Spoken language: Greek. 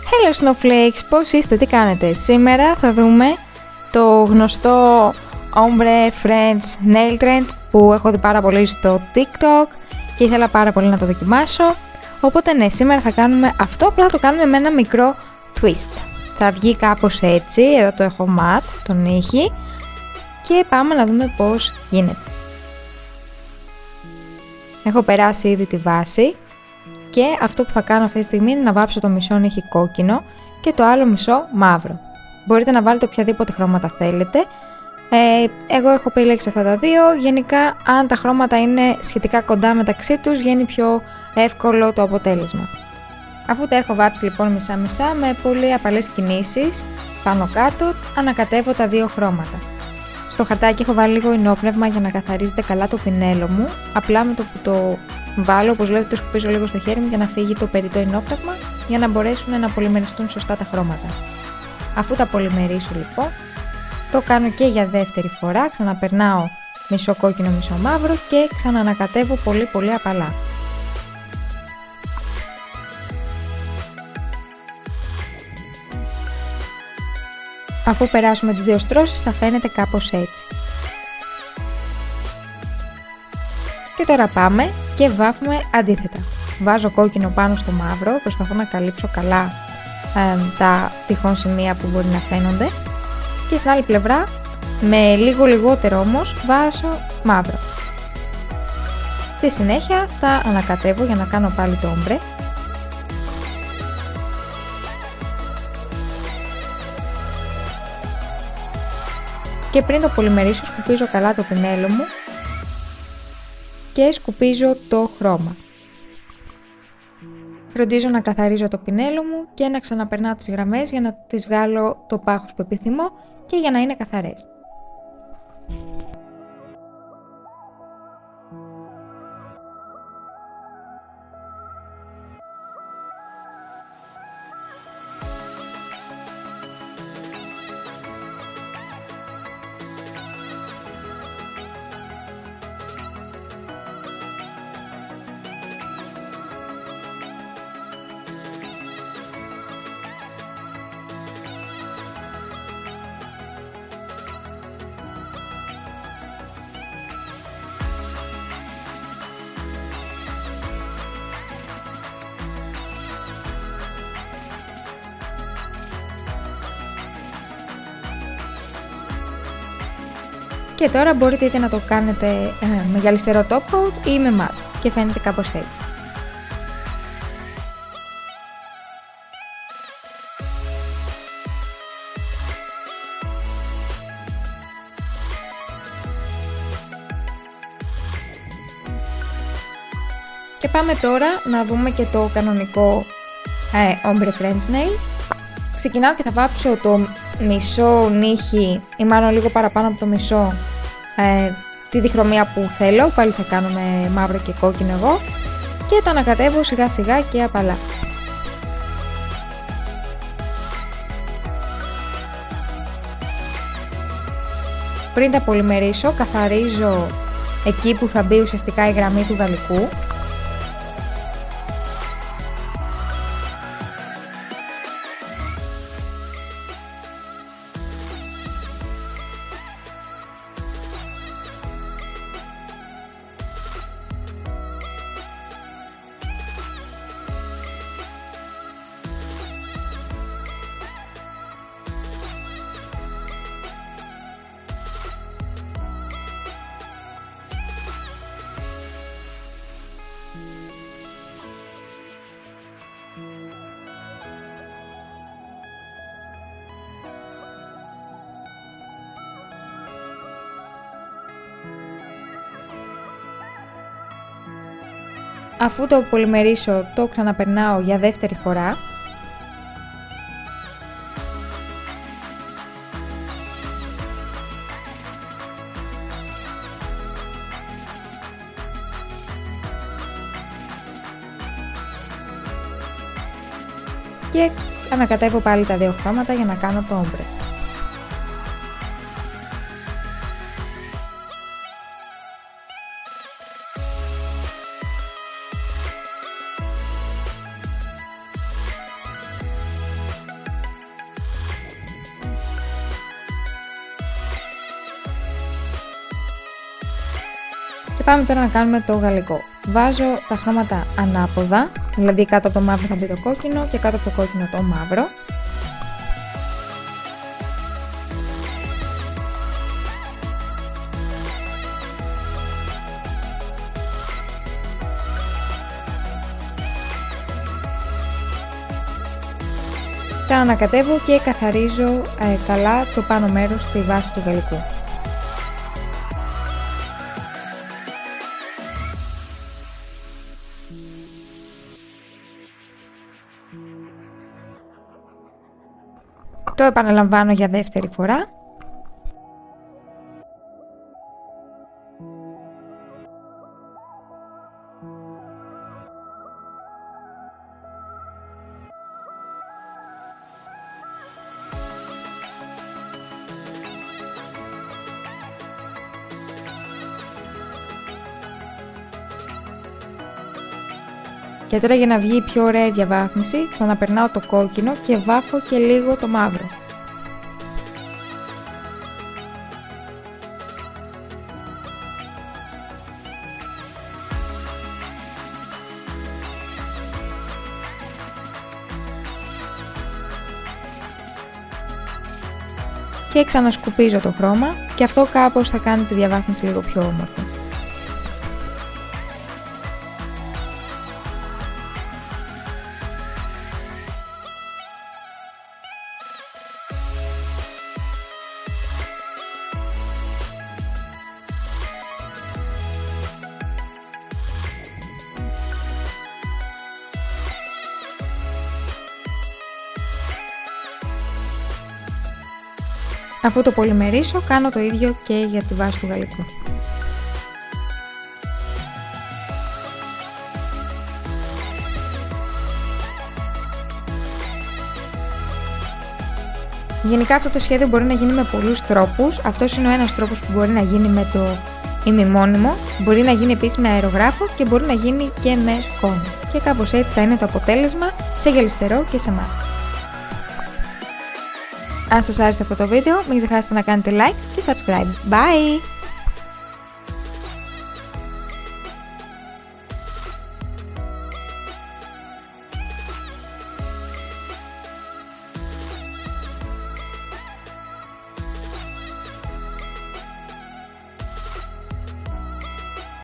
Hello Snowflakes, πώς είστε, τι κάνετε? Σήμερα θα δούμε το γνωστό Ombre French Nail Trend που έχω δει πάρα πολύ στο TikTok και ήθελα πάρα πολύ να το δοκιμάσω. Οπότε ναι, σήμερα θα κάνουμε αυτό, απλά το κάνουμε με ένα μικρό twist. Θα βγει κάπως έτσι, εδώ το έχω mat, τον ήχη, και πάμε να δούμε πώς γίνεται. Έχω περάσει ήδη τη βάση και αυτό που θα κάνω αυτή τη στιγμή είναι να βάψω το μισό νύχι κόκκινο και το άλλο μισό μαύρο. Μπορείτε να βάλετε οποιαδήποτε χρώματα θέλετε. Εγώ έχω επιλέξει αυτά τα δύο. Γενικά, αν τα χρώματα είναι σχετικά κοντά μεταξύ τους, γίνει πιο εύκολο το αποτέλεσμα. Αφού τα έχω βάψει λοιπόν μισά-μισά με πολύ απαλές κινήσεις πάνω κάτω, ανακατεύω τα δύο χρώματα. Στο χαρτάκι έχω βάλει λίγο ενόπνευμα για να καθαρίζεται καλά το πινέλο μου. Απλά με το που το βάλω, όπως βλέπετε, το σκουπίζω λίγο στο χέρι μου για να φύγει το περιττό ενόπνευμα, για να μπορέσουν να πολυμεριστούν σωστά τα χρώματα. Αφού τα πολυμερίσω λοιπόν, το κάνω και για δεύτερη φορά, ξαναπερνάω μισό κόκκινο μισό μαύρο και ξαναανακατεύω πολύ απαλά. Αφού περάσουμε τις δύο στρώσεις θα φαίνεται κάπως έτσι. Και τώρα πάμε και βάφουμε αντίθετα. Βάζω κόκκινο πάνω στο μαύρο, προσπαθώ να καλύψω καλά τα τυχόν σημεία που μπορεί να φαίνονται. Και στην άλλη πλευρά, με λίγο λιγότερο όμως, βάζω μαύρο. Στη συνέχεια θα ανακατεύω για να κάνω πάλι το όμπρε. Και πριν το πολυμερίσω σκουπίζω καλά το πινέλο μου και σκουπίζω το χρώμα. Φροντίζω να καθαρίζω το πινέλο μου και να ξαναπερνάω τις γραμμές για να τις βγάλω το πάχος που επιθυμώ και για να είναι καθαρές. Και τώρα μπορείτε είτε να το κάνετε με γυαλιστερό top coat ή με matte και φαίνεται κάπως έτσι. Και πάμε τώρα να δούμε και το κανονικό Ombre French Nail. Ξεκινάω και θα βάψω το μισό νύχι ή μάλλον λίγο παραπάνω από το μισό τη διχρωμία που θέλω, πάλι θα κάνω με μαύρο και κόκκινο εγώ, και το ανακατεύω σιγά σιγά και απαλά. Πριν τα πολυμερίσω καθαρίζω εκεί που θα μπει ουσιαστικά η γραμμή του γαλλικού. Αφού το πολυμερίσω, το ξαναπερνάω για δεύτερη φορά. Και ανακατεύω πάλι τα δύο χρώματα για να κάνω το όμπρε. Και πάμε τώρα να κάνουμε το γαλλικό. Βάζω τα χρώματα ανάποδα, δηλαδή κάτω από το μαύρο θα μπει το κόκκινο και κάτω από το κόκκινο το μαύρο. Τα ανακατεύω και καθαρίζω καλά το πάνω μέρος στη βάση του γαλλικού. Το επαναλαμβάνω για δεύτερη φορά. Και τώρα για να βγει πιο ωραία η διαβάθμιση, ξαναπερνάω το κόκκινο και βάφω και λίγο το μαύρο. Και ξανασκουπίζω το χρώμα και αυτό κάπως θα κάνει τη διαβάθμιση λίγο πιο όμορφη. Αφού το πολυμερίσω, κάνω το ίδιο και για τη βάση του γαλλικού. Γενικά αυτό το σχέδιο μπορεί να γίνει με πολλούς τρόπους. Αυτός είναι ο ένας τρόπος που μπορεί να γίνει με το ημιμόνιμο, μπορεί να γίνει επίσης με αερογράφο και μπορεί να γίνει και με σκόνη. Και κάπως έτσι θα είναι το αποτέλεσμα σε γυαλιστερό και σε μάτι. Αν σας άρεσε αυτό το βίντεο, μην ξεχάσετε να κάνετε like και subscribe. Bye!